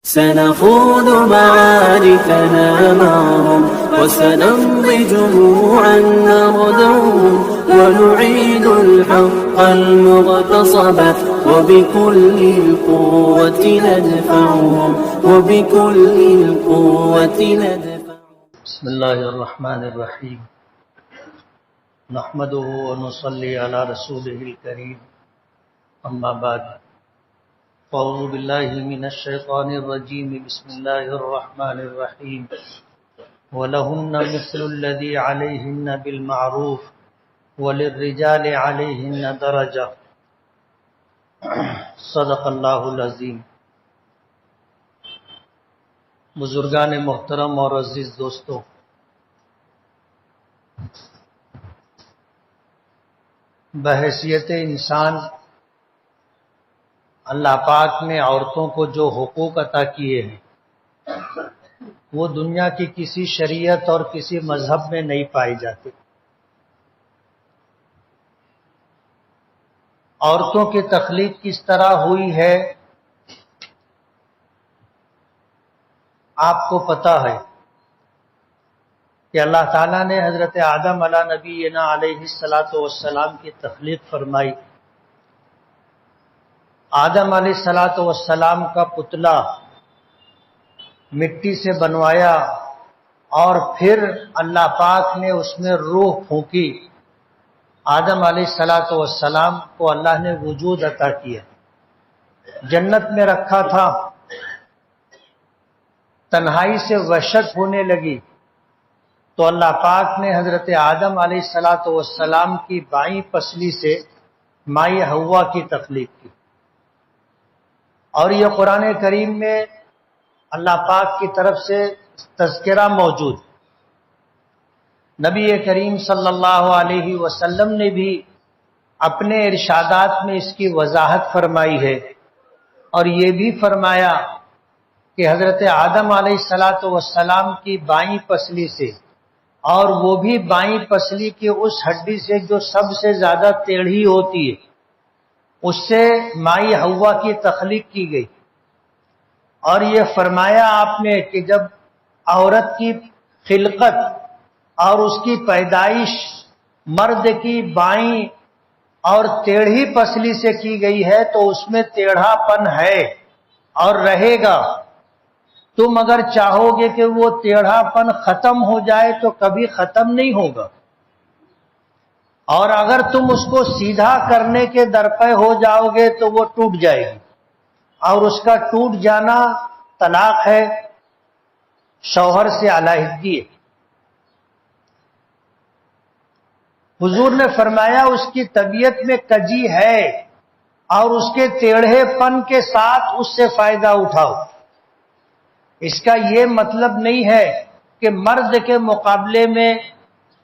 سنخوض معاركنا معهم وسنمضي جموعا نردهم ونعيد الحق المغتصب وبكل القوة ندفعهم وبكل القوة ندفعهم. بسم الله الرحمن الرحيم. نحمده ونصلي على رسوله الكريم. أما بعد، أعوذ بالله من الشيطان الرجيم. بسم الله الرحمن الرحيم. ولهن مثل الذي عليهن بالمعروف وللرجال عليهن درجة. صدق اللہ العظیم. بزرگان محترم اور عزیز دوستو، بحیثیت انسان اللہ پاک نے عورتوں کو جو حقوق عطا کیے ہیں وہ دنیا کی کسی شریعت اور کسی مذہب میں نہیں پائے جاتے. عورتوں کی تخلیق کس طرح ہوئی ہے آپ کو پتہ ہے کہ اللہ تعالیٰ نے حضرت آدم علیہ نبینا علیہ السلام کی تخلیق فرمائی. آدم علیہ السلام کا پتلا مٹی سے بنوایا اور پھر اللہ پاک نے اس میں روح پھونکی. آدم علیہ السلام کو اللہ نے وجود عطا کیا. جنت میں رکھا تھا، تنہائی سے وحشت ہونے لگی تو اللہ پاک نے حضرت آدم علیہ السلام کی بائیں پسلی سے مائی حوا کی تخلیق کی. اور یہ قرآن کریم میں اللہ پاک کی طرف سے تذکرہ موجود. نبی کریم صلی اللہ علیہ وسلم نے بھی اپنے ارشادات میں اس کی وضاحت فرمائی ہے اور یہ بھی فرمایا کہ حضرت آدم علیہ السلام کی بائیں پسلی سے، اور وہ بھی بائیں پسلی کی اس ہڈی سے جو سب سے زیادہ ٹیڑھی ہوتی ہے، اس سے مائی حوا کی تخلیق کی گئی. اور یہ فرمایا آپ نے کہ جب عورت کی خلقت اور اس کی پیدائش مرد کی بائیں اور ٹیڑھی پسلی سے کی گئی ہے تو اس میں ٹیڑھا پن ہے اور رہے گا. تم اگر چاہو گے کہ وہ ٹیڑھا پن ختم ہو جائے تو کبھی ختم نہیں ہوگا، اور اگر تم اس کو سیدھا کرنے کے درپے ہو جاؤ گے تو وہ ٹوٹ جائے گی، اور اس کا ٹوٹ جانا طلاق ہے، شوہر سے علیحدگی ہے. حضور نے فرمایا اس کی طبیعت میں کجی ہے اور اس کے ٹیڑھے پن کے ساتھ اس سے فائدہ اٹھاؤ. اس کا یہ مطلب نہیں ہے کہ مرد کے مقابلے میں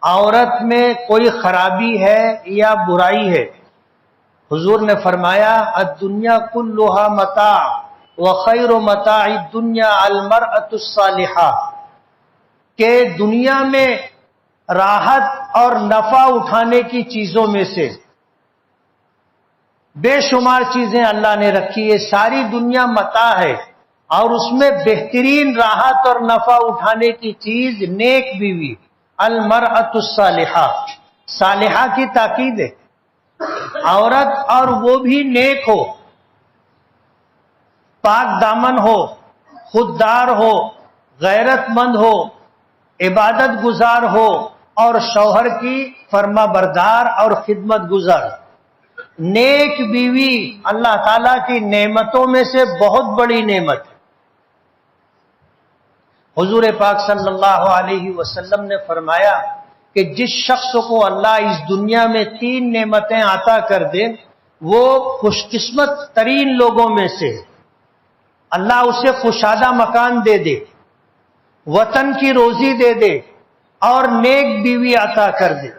عورت میں کوئی خرابی ہے یا برائی ہے. حضور نے فرمایا الدنیا کلھا متاع وخیر متاع الدنیا المرأۃ الصالحہ، کہ دنیا میں راحت اور نفع اٹھانے کی چیزوں میں سے بے شمار چیزیں اللہ نے رکھی ہے. ساری دنیا متاع ہے اور اس میں بہترین راحت اور نفع اٹھانے کی چیز نیک بیوی، المرأۃ الصالحہ. صالحہ کی تاکید ہے. عورت اور وہ بھی نیک ہو، پاک دامن ہو، خوددار ہو، غیرت مند ہو، عبادت گزار ہو اور شوہر کی فرما بردار اور خدمت گزار. نیک بیوی اللہ تعالیٰ کی نعمتوں میں سے بہت بڑی نعمت ہے. حضور پاک صلی اللہ علیہ وسلم نے فرمایا کہ جس شخص کو اللہ اس دنیا میں 3 نعمتیں عطا کر دے وہ خوش قسمت ترین لوگوں میں سے. اللہ اسے کشادہ مکان دے دے، وطن کی روزی دے دے اور نیک بیوی عطا کر دے،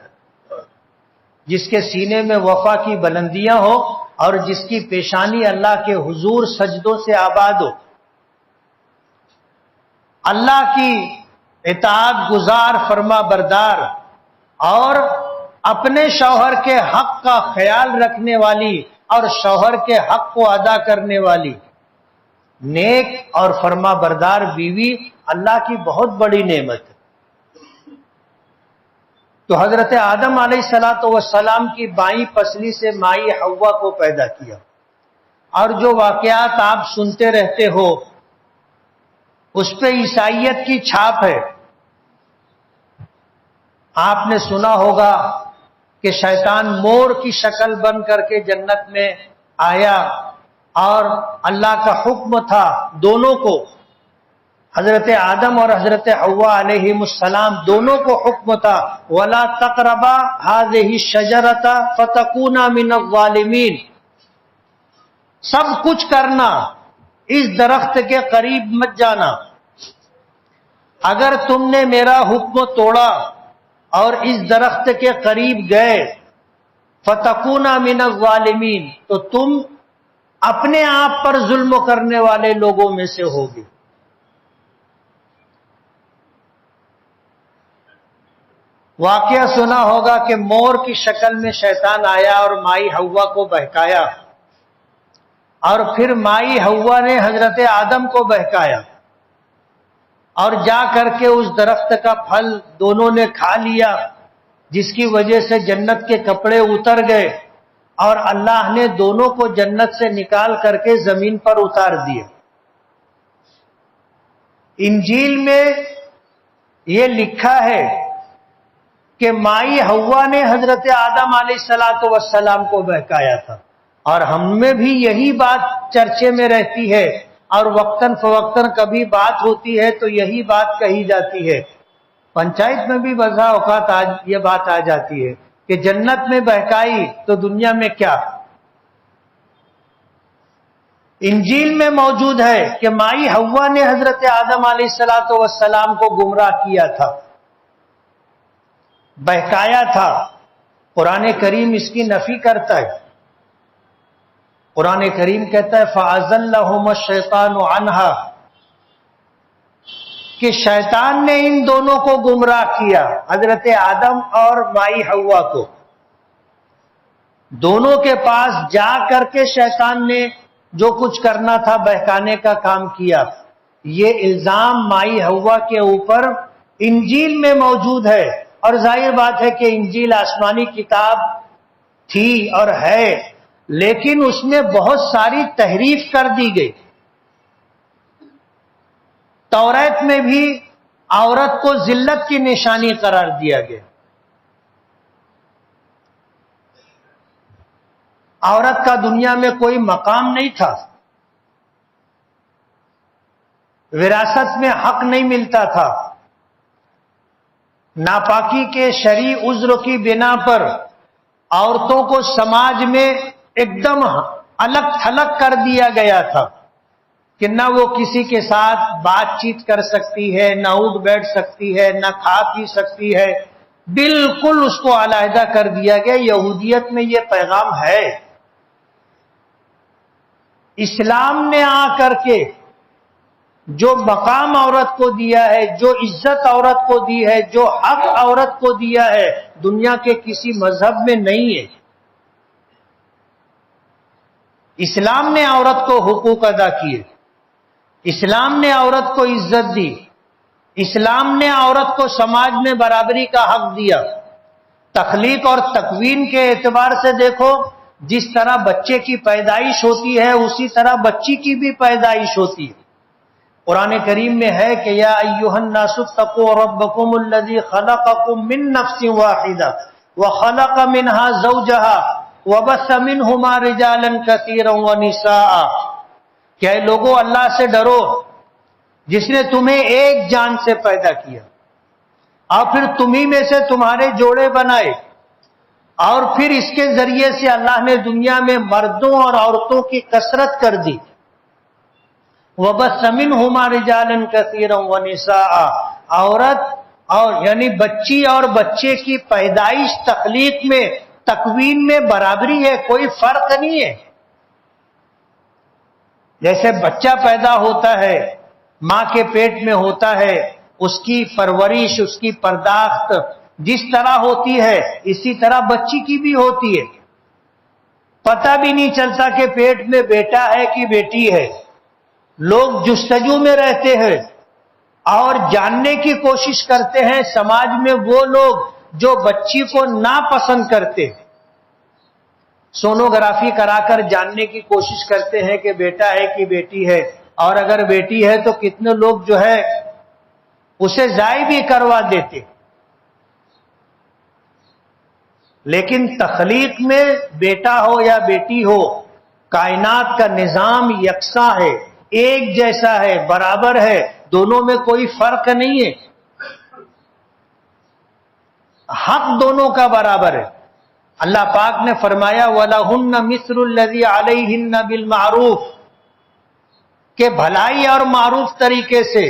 جس کے سینے میں وفا کی بلندیاں ہو اور جس کی پیشانی اللہ کے حضور سجدوں سے آباد ہو. اللہ کی اطاعت گزار، فرما بردار اور اپنے شوہر کے حق کا خیال رکھنے والی اور شوہر کے حق کو ادا کرنے والی. نیک اور فرما بردار بیوی اللہ کی بہت بڑی نعمت ہے۔ تو حضرت آدم علیہ السلام کی بائیں پسلی سے مائی حوا کو پیدا کیا، اور جو واقعات آپ سنتے رہتے ہو اس پہ عیسائیت کی چھاپ ہے۔ آپ نے سنا ہوگا کہ شیطان مور کی شکل بن کر کے جنت میں آیا، اور اللہ کا حکم تھا دونوں کو، حضرت آدم اور حضرت حوا علیہم السلام دونوں کو حکم تھا وَلَا تَقْرَبَا هَذِهِ الشَّجَرَةَ فَتَكُونَا مِنَ الظَّالِمِينَ، سب کچھ کرنا، اس درخت کے قریب مت جانا، اگر تم نے میرا حکم توڑا اور اس درخت کے قریب گئے فَتَكُونَا مِنَ الظَّالِمِينَ، تو تم اپنے آپ پر ظلم کرنے والے لوگوں میں سے ہوگے۔ واقعہ سنا ہوگا کہ مور کی شکل میں شیطان آیا اور مائی حوا کو بہکایا، اور پھر مائی حوا نے حضرت آدم کو بہکایا، اور جا کر کے اس درخت کا پھل دونوں نے کھا لیا، جس کی وجہ سے جنت کے کپڑے اتر گئے، اور اللہ نے دونوں کو جنت سے نکال کر کے زمین پر اتار دیا۔ انجیل میں یہ لکھا ہے کہ مائی حوا نے حضرت آدم علیہ السلام کو بہکایا تھا، اور ہم میں بھی یہی بات چرچے میں رہتی ہے، اور وقتاً فوقتاً کبھی بات ہوتی ہے تو یہی بات کہی جاتی ہے۔ پنچایت میں بھی بعض اوقات یہ بات آ جاتی ہے کہ جنت میں بہکائی تو دنیا میں کیا۔ انجیل میں موجود ہے کہ مائی حوا نے حضرت آدم علیہ السلام کو گمراہ کیا تھا، بہکایا تھا۔ قرآن کریم اس کی نفی کرتا ہے۔ قرآن کریم کہتا ہے فَأَزَلَّهُمَا الشَّيْطَانُ عَنْهَا، کہ شیطان نے ان دونوں کو گمراہ کیا، حضرت آدم اور مائی حوا کو۔ دونوں کے پاس جا کر کے شیطان نے جو کچھ کرنا تھا بہکانے کا کام کیا۔ یہ الزام مائی حوا کے اوپر انجیل میں موجود ہے، اور ظاہر بات ہے کہ انجیل آسمانی کتاب تھی اور ہے، لیکن اس میں بہت ساری تحریف کر دی گئی۔ توریت میں بھی عورت کو ذلت کی نشانی قرار دیا گیا۔ عورت کا دنیا میں کوئی مقام نہیں تھا، وراثت میں حق نہیں ملتا تھا۔ ناپاکی کے شرعی عذر کی بنا پر عورتوں کو سماج میں ایک دم الگ تھلگ کر دیا گیا تھا کہ نہ وہ کسی کے ساتھ بات چیت کر سکتی ہے، نہ اٹھ بیٹھ سکتی ہے، نہ کھا پی سکتی ہے، بالکل اس کو علیحدہ کر دیا گیا۔ یہودیت میں یہ پیغام ہے۔ اسلام نے آ کر کے جو مقام عورت کو دیا ہے، جو عزت عورت کو دی ہے، جو حق عورت کو دیا ہے، دنیا کے کسی مذہب میں نہیں ہے۔ اسلام نے عورت کو حقوق ادا کیے، اسلام نے عورت کو عزت دی، اسلام نے عورت کو سماج میں برابری کا حق دیا۔ تخلیق اور تکوین کے اعتبار سے دیکھو، جس طرح بچے کی پیدائش ہوتی ہے اسی طرح بچی کی بھی پیدائش ہوتی ہے۔ قرآن کریم میں ہے کہ یا ایھا الناس اتقوا ربکم الذی خلقکم من نفس واحدہ وخلق منها زوجها وبث منہما رجالا کثیرا ونساء، کہ اے لوگو اللہ سے ڈرو جس نے تمہیں ایک جان سے پیدا کیا، اور پھر تمہیں میں سے تمہارے جوڑے بنائے، اور پھر اس کے ذریعے سے اللہ نے دنیا میں مردوں اور عورتوں کی کثرت کر دی۔ وَبَثَّ مِنْهُمَا رِجَالًا كَثِيرًا وَنِسَاءً، عورت اور یعنی بچی اور بچے کی پیدائش، تخلیق میں، تکوین میں برابری ہے، کوئی فرق نہیں ہے۔ جیسے بچہ پیدا ہوتا ہے، ماں کے پیٹ میں ہوتا ہے، اس کی پرورش، اس کی پرداخت جس طرح ہوتی ہے اسی طرح بچی کی بھی ہوتی ہے۔ پتہ بھی نہیں چلتا کہ پیٹ میں بیٹا ہے کہ بیٹی ہے، لوگ جستجو میں رہتے ہیں اور جاننے کی کوشش کرتے ہیں سماج میں وہ لوگ جو بچی کو ناپسند کرتے ہیں، سونوگرافی کرا کر جاننے کی کوشش کرتے ہیں کہ بیٹا ہے کہ بیٹی ہے، اور اگر بیٹی ہے تو کتنے لوگ جو ہے اسے ضائع بھی کروا دیتے۔ لیکن تخلیق میں بیٹا ہو یا بیٹی ہو، کائنات کا نظام یکساں ہے، ایک جیسا ہے، برابر ہے، دونوں میں کوئی فرق نہیں ہے، حق دونوں کا برابر ہے۔ اللہ پاک نے فرمایا وَلَهُنَّ مِثْلُ الَّذِي عَلَيْهِنَّ بِالْمَعْرُوفِ، کہ بھلائی اور معروف طریقے سے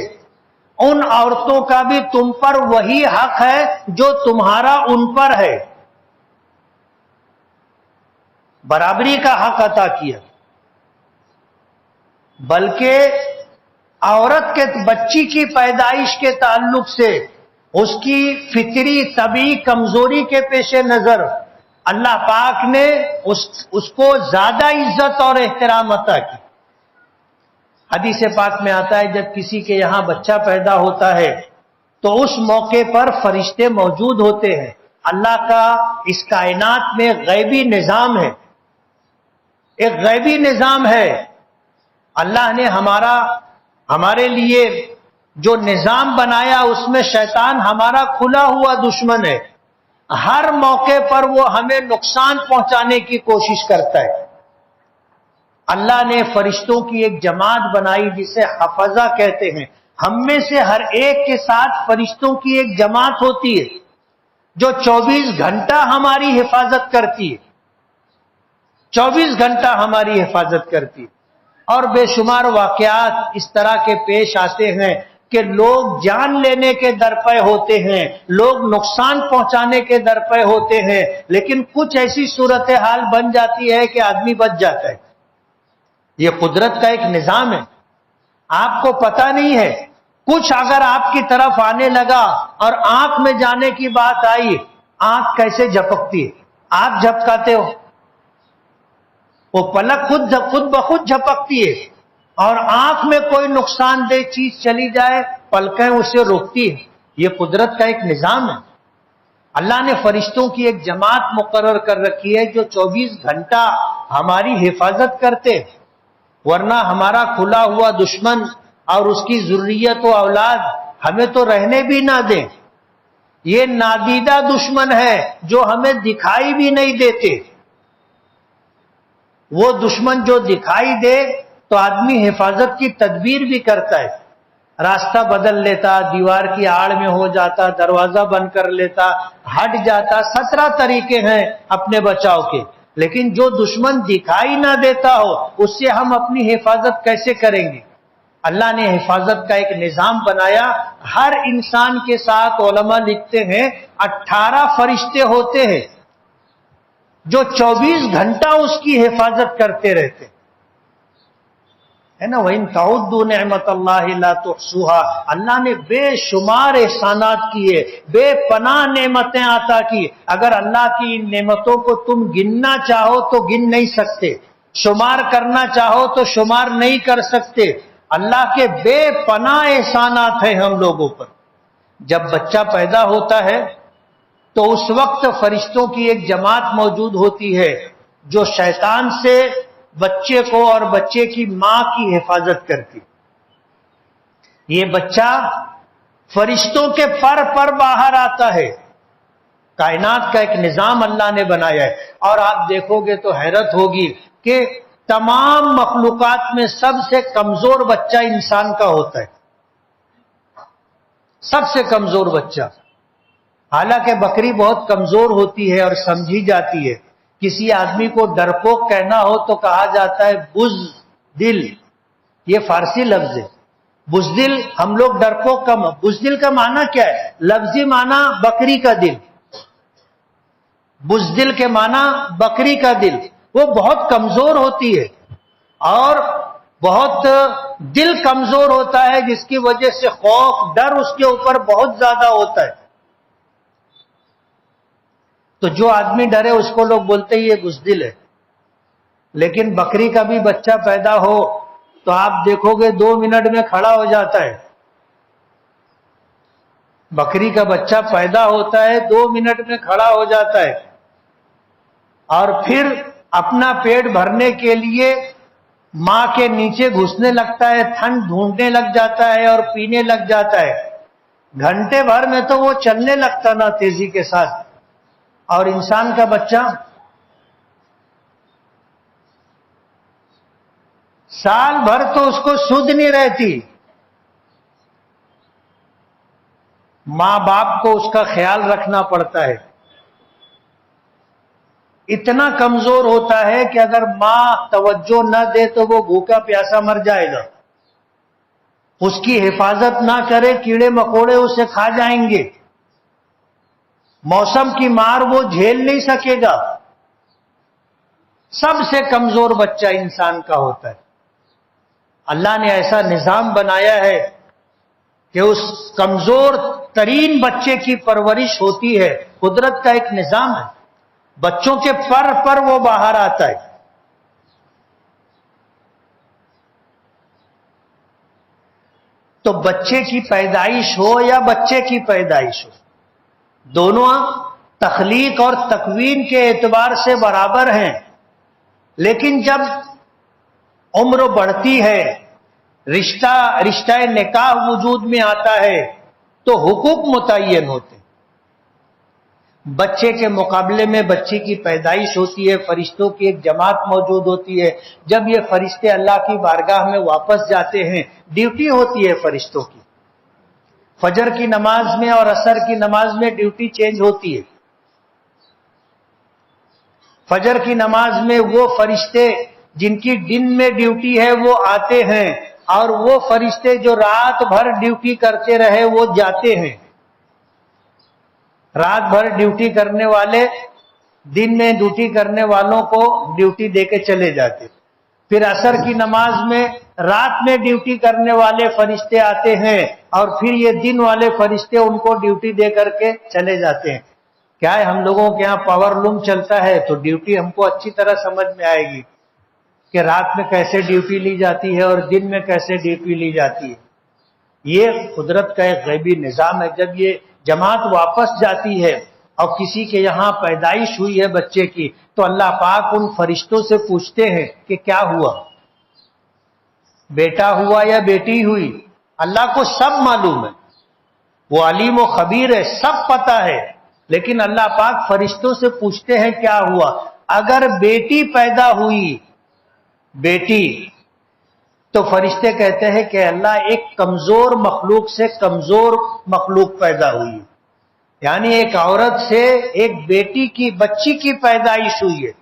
ان عورتوں کا بھی تم پر وہی حق ہے جو تمہارا ان پر ہے، برابری کا حق عطا کیا۔ بلکہ عورت کے بچی کی پیدائش کے تعلق سے اس کی فطری طبعی کمزوری کے پیش نظر اللہ پاک نے اس کو زیادہ عزت اور احترام عطا کی۔ حدیث پاک میں آتا ہے جب کسی کے یہاں بچہ پیدا ہوتا ہے تو اس موقع پر فرشتے موجود ہوتے ہیں۔ اللہ کا اس کائنات میں غیبی نظام ہے، ایک غیبی نظام ہے۔ اللہ نے ہمارے لیے جو نظام بنایا اس میں شیطان ہمارا کھلا ہوا دشمن ہے، ہر موقع پر وہ ہمیں نقصان پہنچانے کی کوشش کرتا ہے۔ اللہ نے فرشتوں کی ایک جماعت بنائی جسے حفظہ کہتے ہیں، ہم میں سے ہر ایک کے ساتھ فرشتوں کی ایک جماعت ہوتی ہے جو 24 گھنٹہ ہماری حفاظت کرتی ہے، 24 گھنٹہ ہماری حفاظت کرتی ہے۔ اور بے شمار واقعات اس طرح کے پیش آتے ہیں کہ لوگ جان لینے کے درپے ہوتے ہیں، لوگ نقصان پہنچانے کے درپے ہوتے ہیں، لیکن کچھ ایسی صورتحال بن جاتی ہے کہ آدمی بچ جاتا ہے۔ یہ قدرت کا ایک نظام ہے، آپ کو پتہ نہیں ہے۔ کچھ اگر آپ کی طرف آنے لگا اور آنکھ میں جانے کی بات آئی، آنکھ کیسے جھپکتی ہے؟ آپ جھپکاتے ہو، وہ پلک خود بخود جھپکتی ہے، اور آنکھ میں کوئی نقصان دہ چیز چلی جائے پلکیں اسے روکتی ہے۔ یہ قدرت کا ایک نظام ہے۔ اللہ نے فرشتوں کی ایک جماعت مقرر کر رکھی ہے جو 24 گھنٹہ ہماری حفاظت کرتے، ورنہ ہمارا کھلا ہوا دشمن اور اس کی ذریت و اولاد ہمیں تو رہنے بھی نہ دیں۔ یہ نادیدہ دشمن ہے جو ہمیں دکھائی بھی نہیں دیتے۔ وہ دشمن جو دکھائی دے تو آدمی حفاظت کی تدبیر بھی کرتا ہے، راستہ بدل لیتا، دیوار کی آڑ میں ہو جاتا، دروازہ بند کر لیتا، ہٹ جاتا، 17 طریقے ہیں اپنے بچاؤ کے۔ لیکن جو دشمن دکھائی نہ دیتا ہو اس سے ہم اپنی حفاظت کیسے کریں گے؟ اللہ نے حفاظت کا ایک نظام بنایا، ہر انسان کے ساتھ علماء لکھتے ہیں 18 فرشتے ہوتے ہیں جو 24 گھنٹہ اس کی حفاظت کرتے رہتے ہے نا۔ وَإِن تَعُدُّوا نِعْمَتَ اللَّهِ لَا تُحْصُوهَا، اللہ نے بے شمار احسانات کیے، بے پناہ نعمتیں عطا کی، اگر اللہ کی ان نعمتوں کو تم گننا چاہو تو گن نہیں سکتے، شمار کرنا چاہو تو شمار نہیں کر سکتے۔ اللہ کے بے پناہ احسانات ہیں ہم لوگوں پر۔ جب بچہ پیدا ہوتا ہے تو اس وقت فرشتوں کی ایک جماعت موجود ہوتی ہے جو شیطان سے بچے کو اور بچے کی ماں کی حفاظت کرتی۔ یہ بچہ فرشتوں کے پر باہر آتا ہے۔ کائنات کا ایک نظام اللہ نے بنایا ہے، اور آپ دیکھو گے تو حیرت ہوگی کہ تمام مخلوقات میں سب سے کمزور بچہ انسان کا ہوتا ہے، سب سے کمزور بچہ۔ حالانکہ بکری بہت کمزور ہوتی ہے اور سمجھی جاتی ہے۔ کسی آدمی کو ڈرپوک کہنا ہو تو کہا جاتا ہے بزدل، یہ فارسی لفظ ہے۔ بزدل، ہم لوگ ڈرپوک کا بزدل کا معنی کیا ہے؟ لفظی معنی بکری کا دل، بزدل کے معنی بکری کا دل۔ وہ بہت کمزور ہوتی ہے اور بہت دل کمزور ہوتا ہے، جس کی وجہ سے خوف ڈر اس کے اوپر بہت زیادہ ہوتا ہے۔ تو جو آدمی ڈرے اس کو لوگ بولتے ہی یہ بزدل ہے۔ لیکن بکری کا بھی بچہ پیدا ہو تو آپ دیکھو گے 2 منٹ میں کھڑا ہو جاتا ہے. بکری کا بچہ پیدا ہوتا ہے 2 منٹ میں کھڑا ہو جاتا ہے اور پھر اپنا پیٹ بھرنے کے لیے ماں کے نیچے گھسنے لگتا ہے, ٹھنڈ ڈھونڈنے لگ جاتا ہے اور پینے لگ جاتا ہے. گھنٹے بھر میں تو وہ چلنے لگتا نا تیزی کے ساتھ. اور انسان کا بچہ سال بھر تو اس کو سدھ نہیں رہتی. ماں باپ کو اس کا خیال رکھنا پڑتا ہے. اتنا کمزور ہوتا ہے کہ اگر ماں توجہ نہ دے تو وہ بھوکا پیاسا مر جائے گا. اس کی حفاظت نہ کرے کیڑے مکوڑے اسے کھا جائیں گے. موسم کی مار وہ جھیل نہیں سکے گا. سب سے کمزور بچہ انسان کا ہوتا ہے. اللہ نے ایسا نظام بنایا ہے کہ اس کمزور ترین بچے کی پرورش ہوتی ہے. قدرت کا ایک نظام ہے. بچوں کے پر وہ باہر آتا ہے. تو بچے کی پیدائش ہو یا بچے کی پیدائش ہو, دونوں تخلیق اور تکوین کے اعتبار سے برابر ہیں. لیکن جب عمر بڑھتی ہے, رشتہ نکاح وجود میں آتا ہے تو حقوق متعین ہوتے ہیں. بچے کے مقابلے میں بچی کی پیدائش ہوتی ہے, فرشتوں کی ایک جماعت موجود ہوتی ہے. جب یہ فرشتے اللہ کی بارگاہ میں واپس جاتے ہیں, ڈیوٹی ہوتی ہے فرشتوں کی. فجر کی نماز میں اور عصر کی نماز میں ڈیوٹی چینج ہوتی ہے. فجر کی نماز میں وہ فرشتے جن کی دن میں ڈیوٹی ہے وہ آتے ہیں, اور وہ فرشتے جو رات بھر ڈیوٹی کرتے رہے وہ جاتے ہیں. رات بھر ڈیوٹی کرنے والے دن میں ڈیوٹی کرنے والوں کو ڈیوٹی دے کے چلے جاتے. پھر عصر کی نماز میں رات میں ڈیوٹی کرنے والے فرشتے آتے ہیں, اور پھر یہ دن والے فرشتے ان کو ڈیوٹی دے کر کے چلے جاتے ہیں. کیا ہے, ہم لوگوں کے یہاں پاور لوم چلتا ہے تو ڈیوٹی ہم کو اچھی طرح سمجھ میں آئے گی کہ رات میں کیسے ڈیوٹی لی جاتی ہے اور دن میں کیسے ڈیوٹی لی جاتی ہے. یہ قدرت کا ایک غیبی نظام ہے. جب یہ جماعت واپس جاتی ہے اور کسی کے یہاں پیدائش ہوئی ہے بچے کی, تو اللہ پاک ان فرشتوں سے پوچھتے ہیں کہ کیا ہوا, بیٹا ہوا یا بیٹی ہوئی. اللہ کو سب معلوم ہے, وہ علیم و خبیر ہے, سب پتہ ہے. لیکن اللہ پاک فرشتوں سے پوچھتے ہیں کیا ہوا. اگر بیٹی پیدا ہوئی, بیٹی, تو فرشتے کہتے ہیں کہ اللہ ایک کمزور مخلوق سے کمزور مخلوق پیدا ہوئی, یعنی ایک عورت سے ایک بیٹی کی بچی کی پیدائش ہوئی ہے.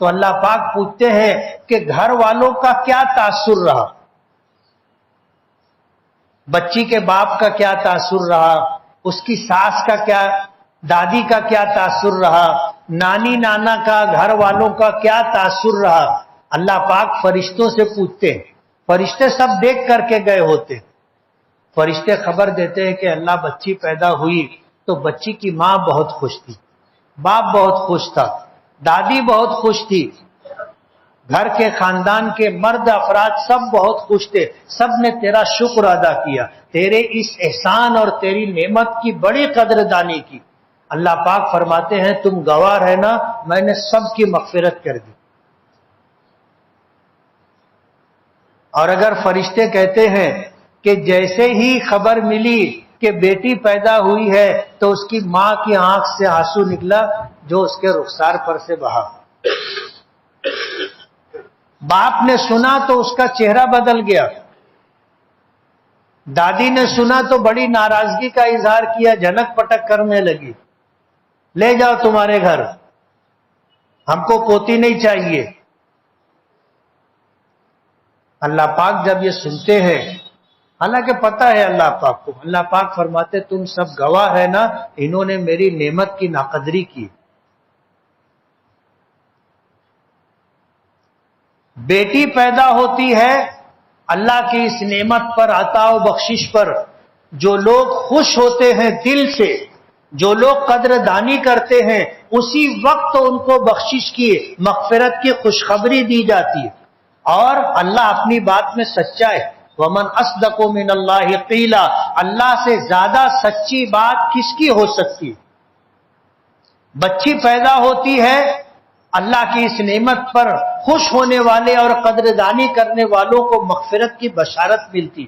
تو اللہ پاک پوچھتے ہیں کہ گھر والوں کا کیا تاثر رہا, بچی کے باپ کا کیا تاثر رہا, اس کی ساس کا کیا, دادی کا کیا تاثر رہا, نانی نانا کا, گھر والوں کا کیا تاثر رہا. اللہ پاک فرشتوں سے پوچھتے ہیں. فرشتے سب دیکھ کر کے گئے ہوتے. فرشتے خبر دیتے ہیں کہ اللہ بچی پیدا ہوئی تو بچی کی ماں بہت خوش تھی, باپ بہت خوش تھا, دادی بہت خوش تھی, گھر کے خاندان کے مرد افراد سب بہت خوش تھے. سب نے تیرا شکر ادا کیا, تیرے اس احسان اور تیری نعمت کی بڑی قدردانی کی. اللہ پاک فرماتے ہیں تم گواہ رہنا, میں نے سب کی مغفرت کر دی. اور اگر فرشتے کہتے ہیں کہ جیسے ہی خبر ملی کہ بیٹی پیدا ہوئی ہے تو اس کی ماں کی آنکھ سے آنسو نکلا جو اس کے رخسار پر سے بہا. باپ نے سنا تو اس کا چہرہ بدل گیا, دادی نے سنا تو بڑی ناراضگی کا اظہار کیا, جھنک پٹک کرنے لگی, لے جاؤ تمہارے گھر, ہم کو پوتی نہیں چاہیے. اللہ پاک جب یہ سنتے ہیں, حالانکہ پتہ ہے اللہ پاک کو, اللہ پاک فرماتے تم سب گواہ ہے نا, انہوں نے میری نعمت کی ناقدری کی. بیٹی پیدا ہوتی ہے اللہ کی اس نعمت پر, عطا و بخشش پر. جو لوگ خوش ہوتے ہیں دل سے, جو لوگ قدر دانی کرتے ہیں, اسی وقت ان کو بخشش کی, مغفرت کی خوشخبری دی جاتی ہے. اور اللہ اپنی بات میں سچا ہے. وَمَنْ أَصْدَقُ مِنَ اللَّهِ قِيلًا، اللہ سے زیادہ سچی بات کس کی ہو سکتی؟ بچی پیدا ہوتی ہے، اللہ کی اس نعمت پر خوش ہونے والے اور قدردانی کرنے والوں کو مغفرت کی بشارت ملتی.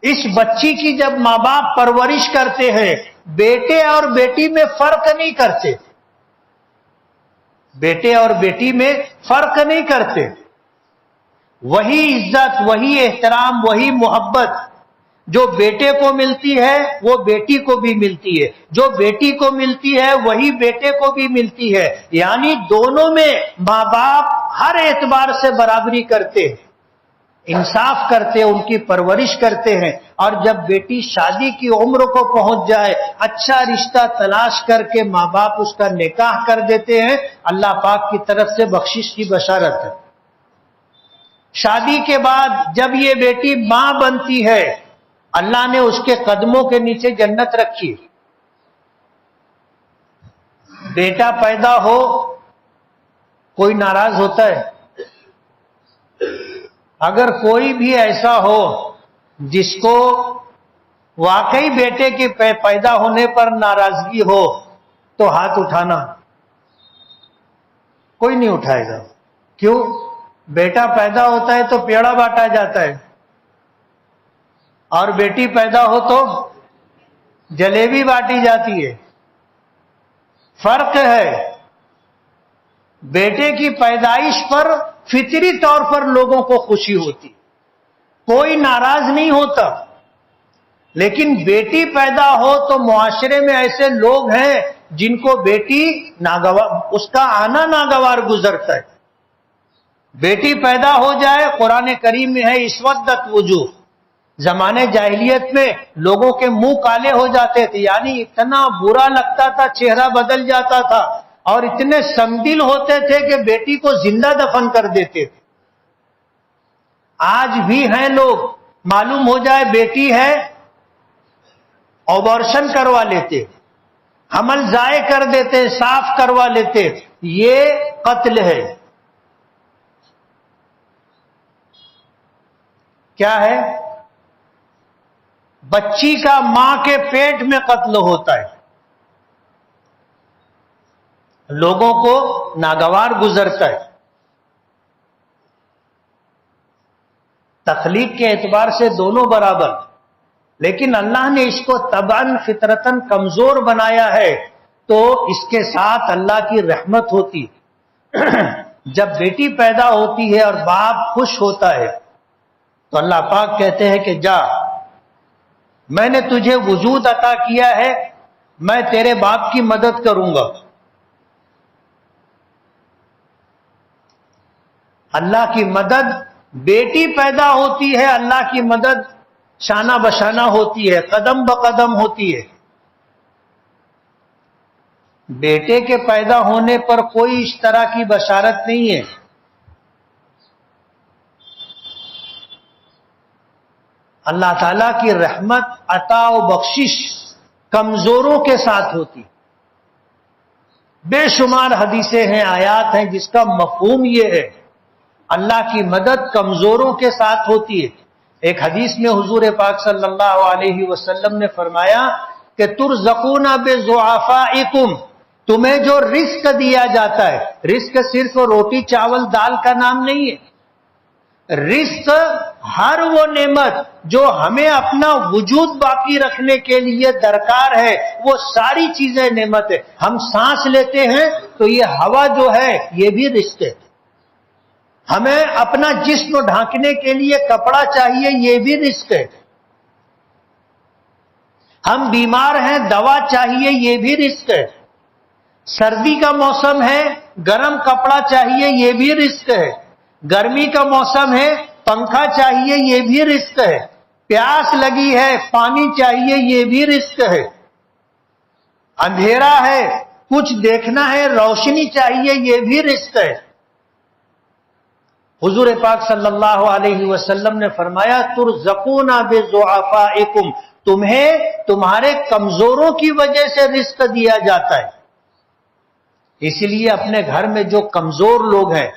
اس بچی کی جب ماں باپ پرورش کرتے ہیں، بیٹے اور بیٹی میں فرق نہیں کرتے، بیٹے اور بیٹی میں فرق نہیں کرتے. وہی عزت، وہی احترام، وہی محبت جو بیٹے کو ملتی ہے وہ بیٹی کو بھی ملتی ہے، جو بیٹی کو ملتی ہے وہی بیٹے کو بھی ملتی ہے. یعنی دونوں میں ماں باپ ہر اعتبار سے برابری کرتے ہیں، انصاف کرتے ہیں، ان کی پرورش کرتے ہیں. اور جب بیٹی شادی کی عمر کو پہنچ جائے، اچھا رشتہ تلاش کر کے ماں باپ اس کا نکاح کر دیتے ہیں. اللہ پاک کی طرف سے بخشش کی بشارت ہے. شادی کے بعد جب یہ بیٹی ماں بنتی ہے، اللہ نے اس کے قدموں کے نیچے جنت رکھی. بیٹا پیدا ہو کوئی ناراض ہوتا ہے؟ اگر کوئی بھی ایسا ہو جس کو واقعی بیٹے کے پیدا ہونے پر ناراضگی ہو تو ہاتھ اٹھانا. کوئی نہیں اٹھائے گا. کیوں؟ بیٹا پیدا ہوتا ہے تو پیڑا بانٹا جاتا ہے، اور بیٹی پیدا ہو تو جلیبی بانٹی جاتی ہے. فرق ہے. بیٹے کی پیدائش پر فطری طور پر لوگوں کو خوشی ہوتی، کوئی ناراض نہیں ہوتا. لیکن بیٹی پیدا ہو تو معاشرے میں ایسے لوگ ہیں جن کو بیٹی اس کا آنا ناگوار گزرتا ہے. بیٹی پیدا ہو جائے، قرآن کریم میں ہے اسودت وجوہ. زمانے جاہلیت میں لوگوں کے منہ کالے ہو جاتے تھے، یعنی اتنا برا لگتا تھا، چہرہ بدل جاتا تھا، اور اتنے سنگدل ہوتے تھے کہ بیٹی کو زندہ دفن کر دیتے تھے. آج بھی ہیں لوگ، معلوم ہو جائے بیٹی ہے ابارشن کروا لیتے، حمل ضائع کر دیتے، صاف کروا لیتے. یہ قتل ہے. کیا ہے؟ بچی کا ماں کے پیٹ میں قتل ہوتا ہے. لوگوں کو ناگوار گزرتا ہے. تخلیق کے اعتبار سے دونوں برابر، لیکن اللہ نے اس کو طبعاً فطرتاً کمزور بنایا ہے تو اس کے ساتھ اللہ کی رحمت ہوتی. جب بیٹی پیدا ہوتی ہے اور باپ خوش ہوتا ہے تو اللہ پاک کہتے ہیں کہ جا، میں نے تجھے وجود عطا کیا ہے، میں تیرے باپ کی مدد کروں گا. اللہ کی مدد، بیٹی پیدا ہوتی ہے، اللہ کی مدد شانہ بشانہ ہوتی ہے، قدم بقدم ہوتی ہے. بیٹے کے پیدا ہونے پر کوئی اس طرح کی بشارت نہیں ہے. اللہ تعالیٰ کی رحمت، عطا و بخشش کمزوروں کے ساتھ ہوتی. بے شمار حدیثیں ہیں، آیات ہیں جس کا مفہوم یہ ہے اللہ کی مدد کمزوروں کے ساتھ ہوتی ہے. ایک حدیث میں حضور پاک صلی اللہ علیہ وسلم نے فرمایا کہ ترزقون بضعفائکم، تمہیں جو رزق دیا جاتا ہے، رزق صرف روٹی چاول دال کا نام نہیں ہے. رزق ہر وہ نعمت جو ہمیں اپنا وجود باقی رکھنے کے لیے درکار ہے، وہ ساری چیزیں نعمت ہے. ہم سانس لیتے ہیں تو یہ ہوا جو ہے یہ بھی رزق ہے. ہمیں اپنا جسم ڈھانکنے کے لیے کپڑا چاہیے، یہ بھی رزق ہے. ہم بیمار ہیں، دوا چاہیے، یہ بھی رزق ہے. سردی کا موسم ہے، گرم کپڑا چاہیے، یہ بھی رزق ہے. گرمی کا موسم ہے، پنکھا چاہیے، یہ بھی رزق ہے. پیاس لگی ہے، پانی چاہیے، یہ بھی رزق ہے. اندھیرا ہے، کچھ دیکھنا ہے، روشنی چاہیے، یہ بھی رزق ہے. حضور پاک صلی اللہ علیہ وسلم نے فرمایا ترزقون بضعفائکم، تمہیں تمہارے کمزوروں کی وجہ سے رزق دیا جاتا ہے. اسی لیے اپنے گھر میں جو کمزور لوگ ہیں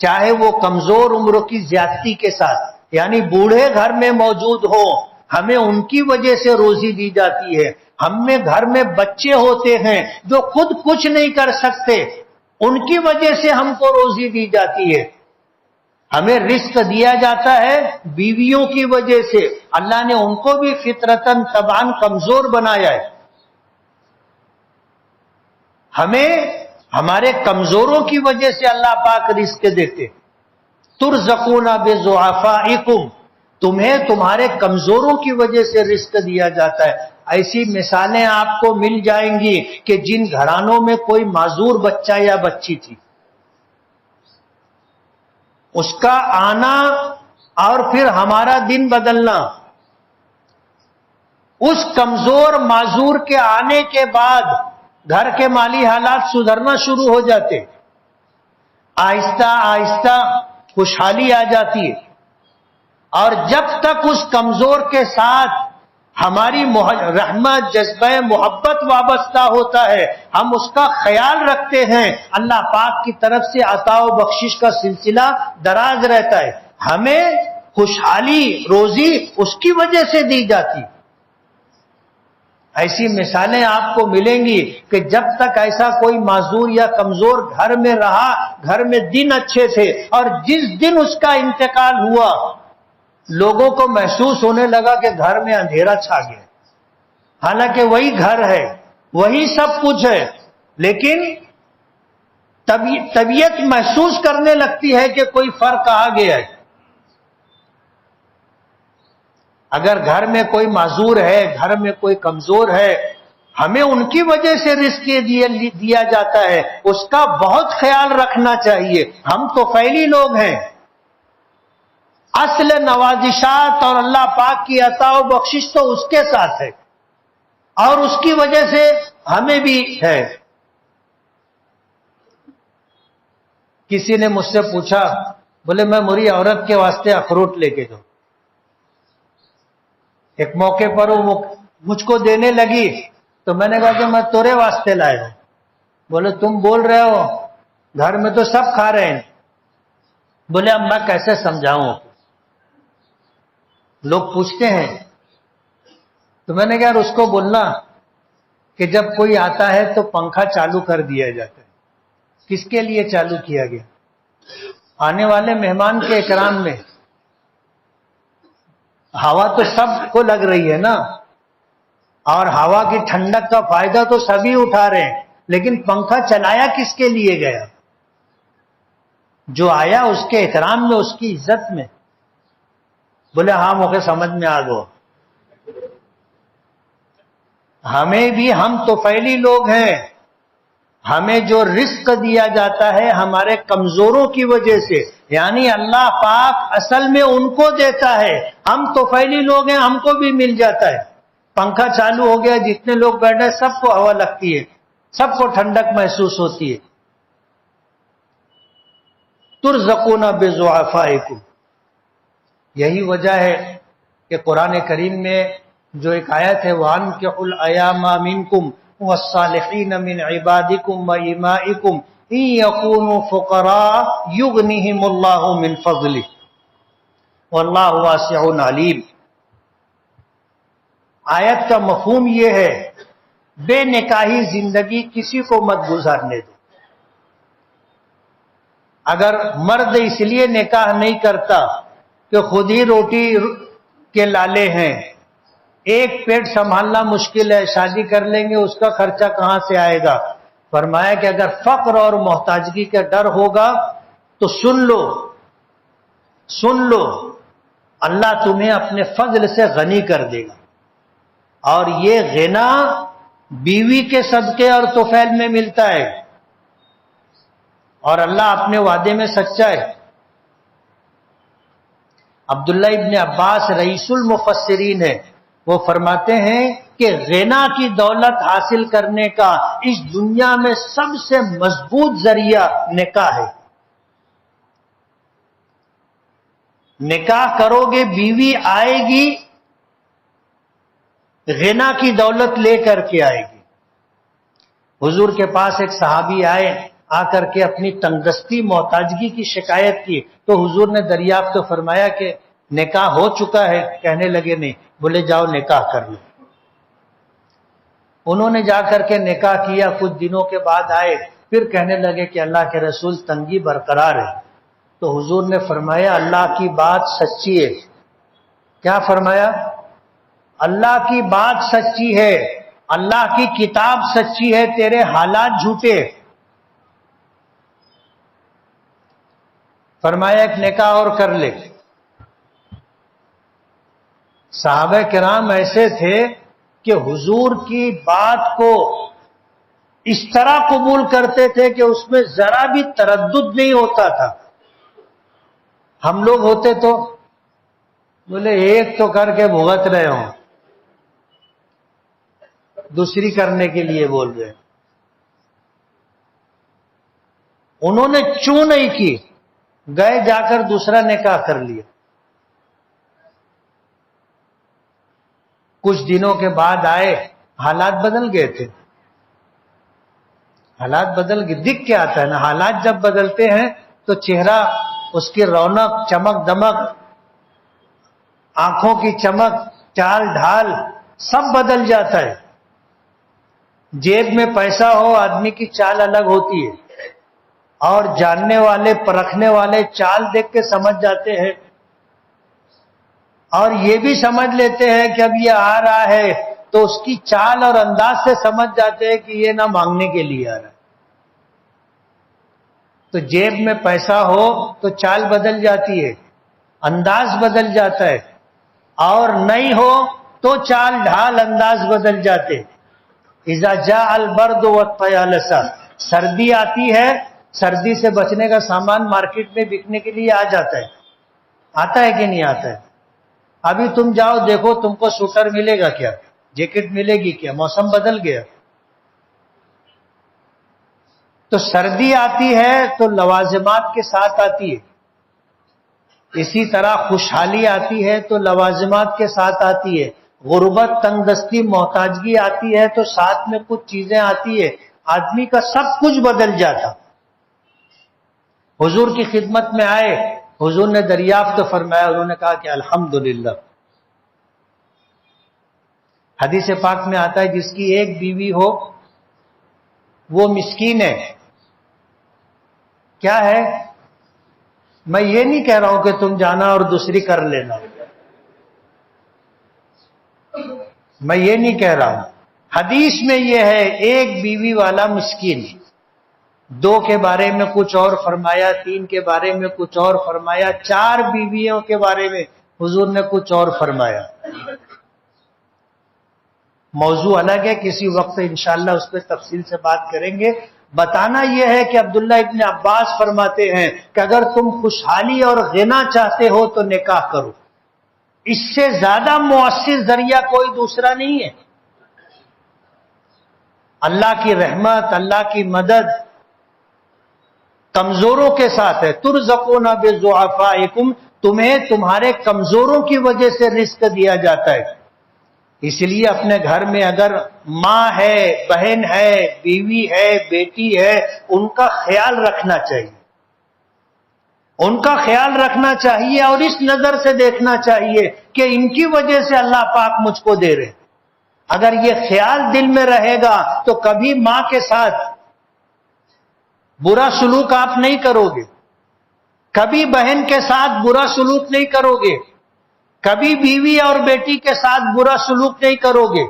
چاہے وہ کمزور عمر کی زیادتی کے ساتھ، یعنی بوڑھے گھر میں موجود ہو، ہمیں ان کی وجہ سے روزی دی جاتی ہے۔ ہم میں گھر میں بچے ہوتے ہیں جو خود کچھ نہیں کر سکتے، ان کی وجہ سے ہم کو روزی دی جاتی ہے۔ ہمیں رزق دیا جاتا ہے بیویوں کی وجہ سے، اللہ نے ان کو بھی فطرتاً طبعاً کمزور بنایا ہے۔ ہمیں ہمارے کمزوروں کی وجہ سے اللہ پاک رزق دیتے۔ ترزقون بضعفائکم، تمہیں تمہارے کمزوروں کی وجہ سے رزق دیا جاتا ہے۔ ایسی مثالیں آپ کو مل جائیں گی کہ جن گھرانوں میں کوئی معذور بچہ یا بچی تھی، اس کا آنا اور پھر ہمارا دن بدلنا، اس کمزور معذور کے آنے کے بعد گھر کے مالی حالات سدھرنا شروع ہو جاتے، آہستہ آہستہ خوشحالی آ جاتی ہے۔ اور جب تک اس کمزور کے ساتھ ہماری رحمت، جذبہ محبت وابستہ ہوتا ہے، ہم اس کا خیال رکھتے ہیں، اللہ پاک کی طرف سے عطا و بخشش کا سلسلہ دراز رہتا ہے، ہمیں خوشحالی روزی اس کی وجہ سے دی جاتی۔ ایسی مثالیں آپ کو ملیں گی کہ جب تک ایسا کوئی معذور یا کمزور گھر میں رہا، گھر میں دن اچھے تھے، اور جس دن اس کا انتقال ہوا لوگوں کو محسوس ہونے لگا کہ گھر میں اندھیرا چھا گیا، حالانکہ وہی گھر ہے، وہی سب کچھ ہے، لیکن طبیعت محسوس کرنے لگتی ہے کہ کوئی فرق آ گیا ہے۔ اگر گھر میں کوئی معذور ہے، گھر میں کوئی کمزور ہے، ہمیں ان کی وجہ سے رزق دیا جاتا ہے، اس کا بہت خیال رکھنا چاہیے۔ ہم تو فعلی لوگ ہیں، اصل نوازشات اور اللہ پاک کی عطا و بخشش تو اس کے ساتھ ہے، اور اس کی وجہ سے ہمیں بھی ہے۔ کسی نے مجھ سے پوچھا، بولے میں میری عورت کے واسطے اخروٹ لے کے جاؤں۔ ایک موقع پر وہ مجھ کو دینے لگی تو میں نے کہا کہ میں تیرے واسطے لایا ہوں۔ بولے تم بول رہے ہو، گھر میں تو سب کھا رہے ہیں۔ بولے اب میں کیسے سمجھاؤں؟ لوگ پوچھتے ہیں تو میں نے کہا اس کو بولنا کہ جب کوئی آتا ہے تو پنکھا چالو کر دیا جاتا ہے۔ کس کے لیے چالو کیا گیا؟ آنے والے مہمان کے اکرام میں۔ ہوا تو سب کو لگ رہی ہے نا، اور ہوا کی ٹھنڈک کا فائدہ تو سبھی اٹھا رہے ہیں، لیکن پنکھا چلایا کس کے لیے گیا؟ جو آیا اس کے احترام میں، اس کی عزت میں۔ بولے ہاں مجھے سمجھ میں آ گو۔ ہمیں بھی، ہم تو پہلی لوگ ہیں، ہمیں جو رزق دیا جاتا ہے ہمارے کمزوروں کی وجہ سے، یعنی اللہ پاک اصل میں ان کو دیتا ہے، ہم تو پہلی لوگ ہیں، ہم کو بھی مل جاتا ہے۔ پنکھا چالو ہو گیا، جتنے لوگ بیٹھے سب کو ہوا لگتی ہے، سب کو ٹھنڈک محسوس ہوتی ہے۔ ترزقون بضعفائکم، یہی وجہ ہے کہ قرآن کریم میں جو ایک آیت ہے وَأَنكِحُوا الْأَيَامَ مِنكُمْ وَالصَّالِحِينَ مِنْ عِبَادِكُمْ وَإِمَائِكُمْ إِنْ يَكُونُوا فُقَرَاءَ يُغْنِهِمُ اللَّهُ مِنْ فَضْلِهِ وَاللَّهُ وَاسِعٌ عَلِيمٌ۔ آیت کا مفہوم یہ ہے بے نکاحی زندگی کسی کو مت گزارنے دو۔ اگر مرد اس لیے نکاح نہیں کرتا کہ خود ہی روٹی کے لالے ہیں، ایک پیٹ سنبھالنا مشکل ہے، شادی کر لیں گے اس کا خرچہ کہاں سے آئے گا؟ فرمایا کہ اگر فقر اور محتاجگی کا ڈر ہوگا تو سن لو اللہ تمہیں اپنے فضل سے غنی کر دے گا، اور یہ غنا بیوی کے صدقے اور طفیل میں ملتا ہے، اور اللہ اپنے وعدے میں سچا ہے۔ عبداللہ ابن عباس رئیس المفسرین ہے، وہ فرماتے ہیں کہ غنا کی دولت حاصل کرنے کا اس دنیا میں سب سے مضبوط ذریعہ نکاح ہے۔ نکاح کرو گے، بیوی آئے گی، غنا کی دولت لے کر کے آئے گی۔ حضور کے پاس ایک صحابی آئے، آ کر کے اپنی تنگدستی محتاجگی کی شکایت کی تو حضور نے دریافت تو فرمایا کہ نکاح ہو چکا ہے؟ کہنے لگے نہیں. بولے جاؤ نکاح کر لو. انہوں نے جا کر کے نکاح کیا. کچھ دنوں کے بعد آئے پھر کہنے لگے کہ اللہ کے رسول تنگی برقرار ہے. تو حضور نے فرمایا اللہ کی بات سچی ہے. کیا فرمایا؟ اللہ کی بات سچی ہے، اللہ کی کتاب سچی ہے، تیرے حالات جھوٹے. فرمایا ایک نکاح اور کر لے. صحابہ کرام ایسے تھے کہ حضور کی بات کو اس طرح قبول کرتے تھے کہ اس میں ذرا بھی تردد نہیں ہوتا تھا. ہم لوگ ہوتے تو بولے ایک تو کر کے بھگت رہے ہوں، دوسری کرنے کے لیے بول رہے. انہوں نے چوں نہیں کی، گئے جا کر دوسرا نکاح کر لیا. کچھ دنوں کے بعد آئے، حالات بدل گئے تھے. حالات بدل گئے. دکھ کیا آتا ہے نا، حالات جب بدلتے ہیں تو چہرہ، اس کی رونق، چمک دمک، آنکھوں کی چمک، چال ڈھال سب بدل جاتا ہے. جیب میں پیسہ ہو آدمی کی چال الگ ہوتی ہے، اور جاننے والے پرکھنے والے چال دیکھ کے سمجھ جاتے ہیں، اور یہ بھی سمجھ لیتے ہیں کہ اب یہ آ رہا ہے تو اس کی چال اور انداز سے سمجھ جاتے ہیں کہ یہ نہ مانگنے کے لیے آ رہا ہے. تو جیب میں پیسہ ہو تو چال بدل جاتی ہے، انداز بدل جاتا ہے، اور نہیں ہو تو چال ڈھال انداز بدل جاتے. اذا جاء البرد والطیالس، سردی آتی ہے، سردی سے بچنے کا سامان مارکیٹ میں بکنے کے لیے آ جاتا ہے. آتا ہے کہ نہیں آتا ہے؟ ابھی تم جاؤ دیکھو تم کو سوٹر ملے گا کیا، جیکٹ ملے گی کیا، موسم بدل گیا. تو سردی آتی ہے تو لوازمات کے ساتھ آتی ہے، اسی طرح خوشحالی آتی ہے تو لوازمات کے ساتھ آتی ہے. غربت، تنگ دستی، محتاجگی آتی ہے تو ساتھ میں کچھ چیزیں آتی ہے. آدمی کا سب کچھ بدل جاتا. حضور کی خدمت میں آئے، حضور نے دریافت فرمایا. انہوں نے کہا کہ الحمدللہ. حدیث پاک میں آتا ہے جس کی ایک بیوی ہو وہ مسکین ہے. کیا ہے؟ میں یہ نہیں کہہ رہا ہوں کہ تم جانا اور دوسری کر لینا، میں یہ نہیں کہہ رہا ہوں. حدیث میں یہ ہے ایک بیوی والا مسکین. دو کے بارے میں کچھ اور فرمایا، تین کے بارے میں کچھ اور فرمایا، چار بیویوں کے بارے میں حضور نے کچھ اور فرمایا. موضوع الگ ہے، کسی وقت انشاءاللہ اس پہ تفصیل سے بات کریں گے. بتانا یہ ہے کہ عبداللہ ابن عباس فرماتے ہیں کہ اگر تم خوشحالی اور غنا چاہتے ہو تو نکاح کرو. اس سے زیادہ مؤثر ذریعہ کوئی دوسرا نہیں ہے. اللہ کی رحمت، اللہ کی مدد کمزوروں کے ساتھ ہے. ترزقون بضعفائکم، تمہیں تمہارے کمزوروں کی وجہ سے رزق دیا جاتا ہے. اس لیے اپنے گھر میں اگر ماں ہے، بہن ہے، بیوی ہے، بیٹی ہے، ان کا خیال رکھنا چاہیے. ان کا خیال رکھنا چاہیے اور اس نظر سے دیکھنا چاہیے کہ ان کی وجہ سے اللہ پاک مجھ کو دے رہے. اگر یہ خیال دل میں رہے گا تو کبھی ماں کے ساتھ برا سلوک آپ نہیں کرو گے، کبھی بہن کے ساتھ برا سلوک نہیں کرو گے، کبھی بیوی اور بیٹی کے ساتھ برا سلوک نہیں کرو گے.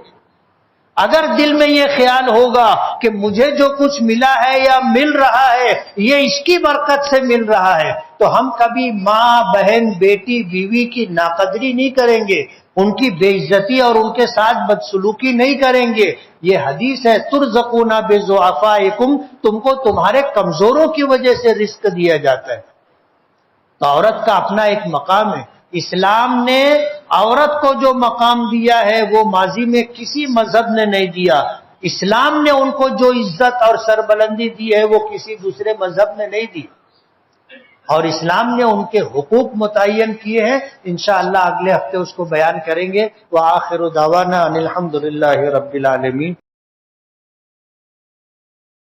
اگر دل میں یہ خیال ہوگا کہ مجھے جو کچھ ملا ہے یا مل رہا ہے یہ اس کی برکت سے مل رہا ہے، تو ہم کبھی ماں، بہن، بیٹی، بیوی کی ناقدری نہیں کریں گے، ان کی بے عزتی اور ان کے ساتھ بدسلوکی نہیں کریں گے. یہ حدیث ہے ترزقون بضعفائکم، تم کو تمہارے کمزوروں کی وجہ سے رزق دیا جاتا ہے. تو عورت کا اپنا ایک مقام ہے. اسلام نے عورت کو جو مقام دیا ہے وہ ماضی میں کسی مذہب نے نہیں دیا. اسلام نے ان کو جو عزت اور سربلندی دی ہے وہ کسی دوسرے مذہب نے نہیں دی، اور اسلام نے ان کے حقوق متعین کیے ہیں. انشاءاللہ اگلے ہفتے اس کو بیان کریں گے. وآخر دعوانا ان الحمدللہ رب العالمین.